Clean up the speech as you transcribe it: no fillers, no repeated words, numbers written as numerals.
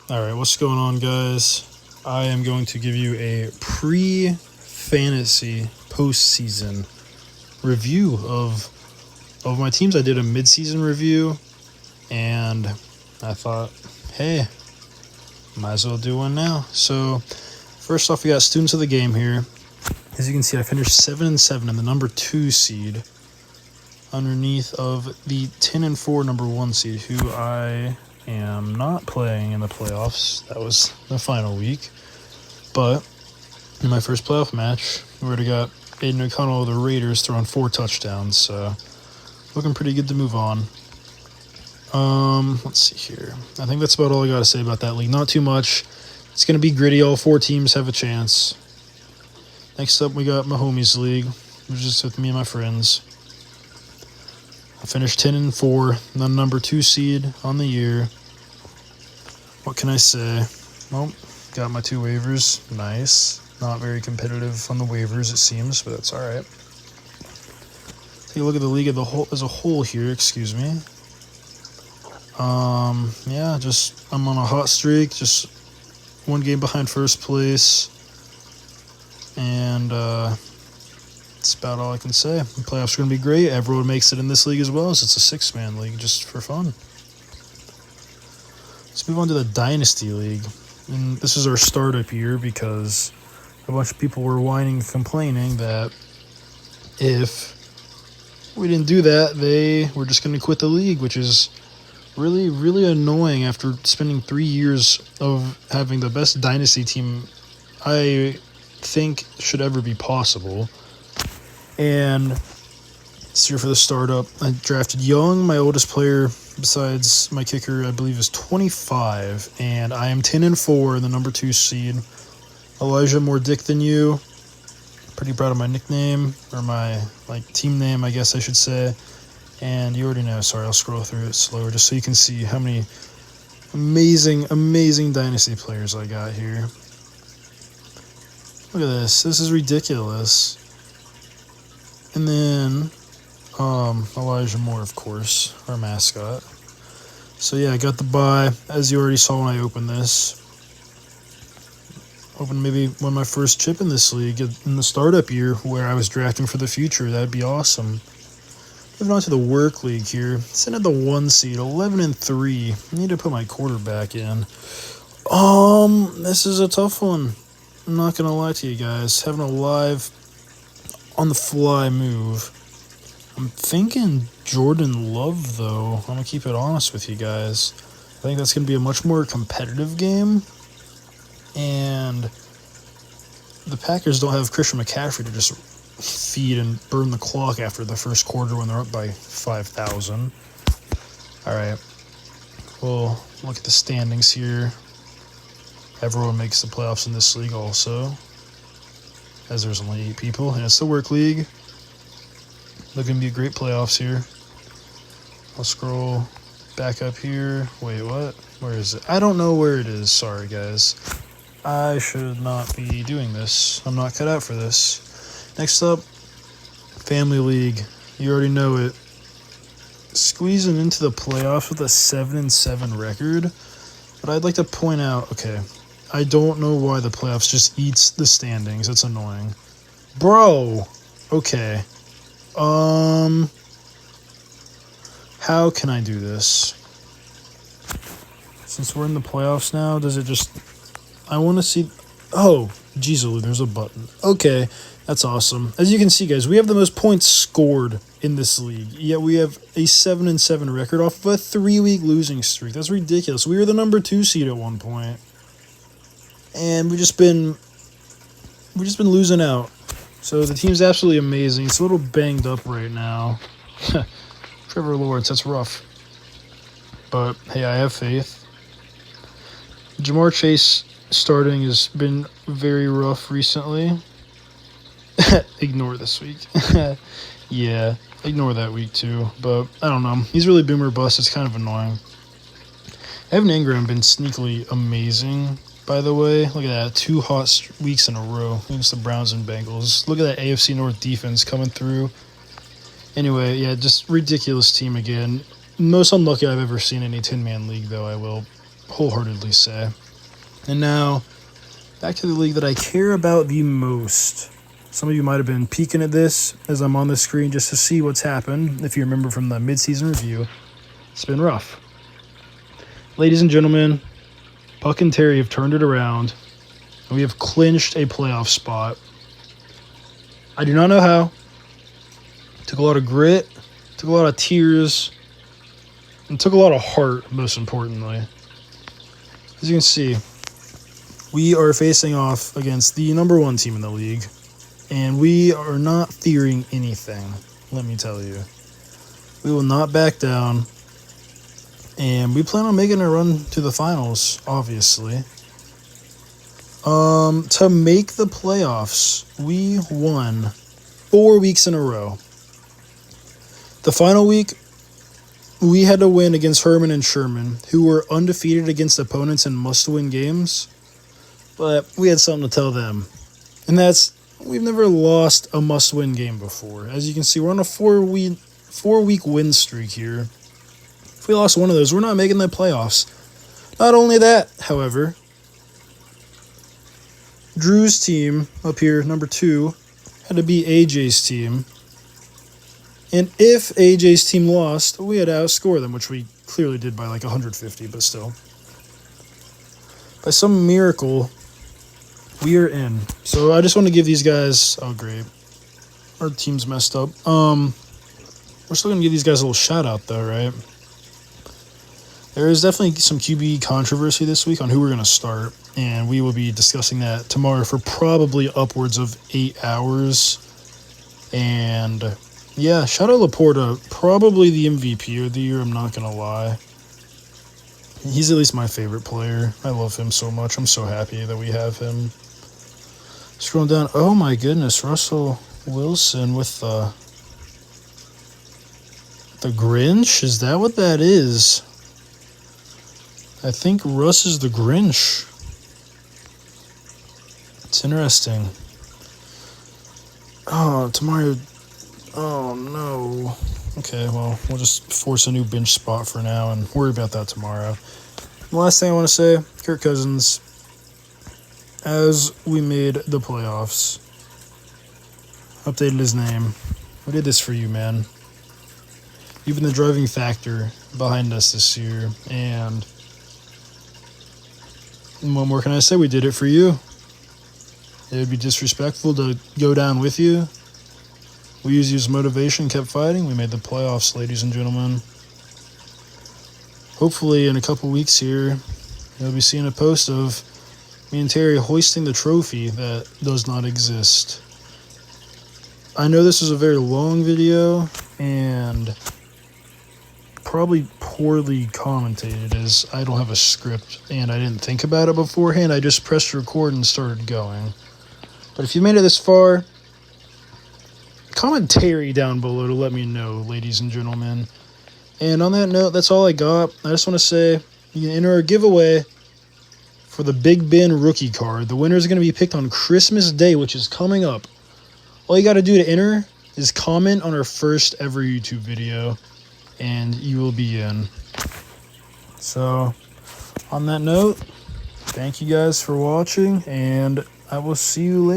Alright, what's going on, guys? I am going to give you a pre-fantasy postseason review of my teams. I did a mid-season review, and I thought, hey, might as well do one now. So, first off, we got students of the game here. As you can see, I finished 7-7 in the number 2 seed, underneath of the 10-4 number 1 seed, who I am not playing in the playoffs. That was the final week. But in my first playoff match, we already got Aiden O'Connell of the Raiders throwing 4 touchdowns, so looking pretty good to move on. Let's see here. I think that's about all I got to say about that league. Not too much. It's going to be gritty. All 4 teams have a chance. Next up, we got my homies league, which is with me and my friends. I finished 10-4, the number 2 seed on the year. What can I say? Well, got my 2 waivers. Nice. Not very competitive on the waivers, it seems, but that's all right. Take a look at the league as a whole here. Excuse me. Yeah, I'm on a hot streak. Just 1 game behind first place, and that's about all I can say. The playoffs are going to be great. Everyone makes it in this league as well, as it's a 6-man league just for fun. Let's move on to the Dynasty League. And this is our startup year because a bunch of people were whining and complaining that if we didn't do that, they were just going to quit the league, which is really, really annoying after spending 3 years of having the best Dynasty team I think should ever be possible. And this year for the startup, I drafted Young. My oldest player besides my kicker, I believe, is 25, and I am 10-4 in the number 2 seed. Elijah, more dick than you. Pretty proud of my nickname, or my team name, I guess I should say. And you already know. Sorry, I'll scroll through it slower just so you can see how many amazing, amazing Dynasty players I got here. Look at this. This is ridiculous. And then Elijah Moore, of course, our mascot. So yeah, I got the bye, as you already saw when I opened this. Hoping maybe win my first chip in this league in the startup year where I was drafting for the future. That'd be awesome. Moving on to the work league here. Sitting at the 1 seed, 11-3. I need to put my quarterback in. This is a tough one. I'm not gonna lie to you guys. Having a live on the fly move. I'm thinking Jordan Love, though. I'm going to keep it honest with you guys. I think that's going to be a much more competitive game. And the Packers don't have Christian McCaffrey to just feed and burn the clock after the first quarter when they're up by 5,000. All right. Well, look at the standings here. Everyone makes the playoffs in this league also, as there's only 8 people, and it's the work league. Looking to be great playoffs here. I'll scroll back up here. Wait, what? Where is it? I don't know where it is. Sorry, guys. I should not be doing this. I'm not cut out for this. Next up, Family League. You already know it. Squeezing into the playoffs with a 7-7 record. But I'd like to point out, okay, I don't know why the playoffs just eats the standings. It's annoying. Bro! Okay. How can I do this? Since we're in the playoffs now, does it just... I want to see... Oh, jeez, there's a button. Okay, that's awesome. As you can see, guys, we have the most points scored in this league. Yet we have a 7-7 record off of a 3-week losing streak. That's ridiculous. We were the number 2 seed at one point. And we've just been losing out. So the team's absolutely amazing. It's a little banged up right now. Trevor Lawrence, that's rough. But, hey, I have faith. Jamar Chase starting has been very rough recently. Ignore this week. Yeah, ignore that week too. But, I don't know. He's really boomer bust. It's kind of annoying. Evan Ingram been sneakily amazing, by the way. Look at that. 2 hot weeks in a row against the Browns and Bengals. Look at that AFC North defense coming through. Anyway, yeah, just ridiculous team again. Most unlucky I've ever seen in a 10-man league, though, I will wholeheartedly say. And now, back to the league that I care about the most. Some of you might have been peeking at this as I'm on the screen just to see what's happened. If you remember from the midseason review, it's been rough. Ladies and gentlemen, Puck and Terry have turned it around, and we have clinched a playoff spot. I do not know how. It took a lot of grit, took a lot of tears, and took a lot of heart, most importantly. As you can see, we are facing off against the number one team in the league, and we are not fearing anything, let me tell you. We will not back down, and we plan on making a run to the finals, obviously. To make the playoffs, we won 4 weeks in a row. The final week, we had to win against Herman and Sherman, who were undefeated against opponents in must-win games, but we had something to tell them. And that's, we've never lost a must-win game before. As you can see, we're on a four-week win streak here. If we lost one of those, we're not making the playoffs. Not only that, however, Drew's team up here, number 2, had to beat AJ's team. And if AJ's team lost, we had to outscore them, which we clearly did by like 150, but still. By some miracle, we are in. So I just want to give these guys... Oh, great. Our team's messed up. We're still going to give these guys a little shout-out, though, right? There is definitely some QB controversy this week on who we're going to start, and we will be discussing that tomorrow for probably upwards of 8 hours. And yeah, shout out Laporta, probably the MVP of the year, I'm not going to lie. He's at least my favorite player. I love him so much. I'm so happy that we have him. Scrolling down, oh my goodness, Russell Wilson with the Grinch? Is that what that is? I think Russ is the Grinch. It's interesting. Oh, tomorrow. Oh, no. Okay, well, we'll just force a new bench spot for now and worry about that tomorrow. The last thing I want to say, Kirk Cousins, as we made the playoffs, updated his name. We did this for you, man. You've been the driving factor behind us this year, and what more can I say? We did it for you. It would be disrespectful to go down with you. We used you as motivation, kept fighting. We made the playoffs, ladies and gentlemen. Hopefully, in a couple weeks here, you'll be seeing a post of me and Terry hoisting the trophy that does not exist. I know this is a very long video, and probably poorly commentated as I don't have a script and I didn't think about it beforehand. I just pressed record and started going. But if you made it this far, comment Terry down below to let me know, ladies and gentlemen. And on that note, that's all I got. I just want to say you can enter a giveaway for the Big Ben rookie card. The winner is going to be picked on Christmas Day, which is coming up. All you got to do to enter is comment on our first ever YouTube video, and you will be in. So, on that note, thank you guys for watching, and I will see you later.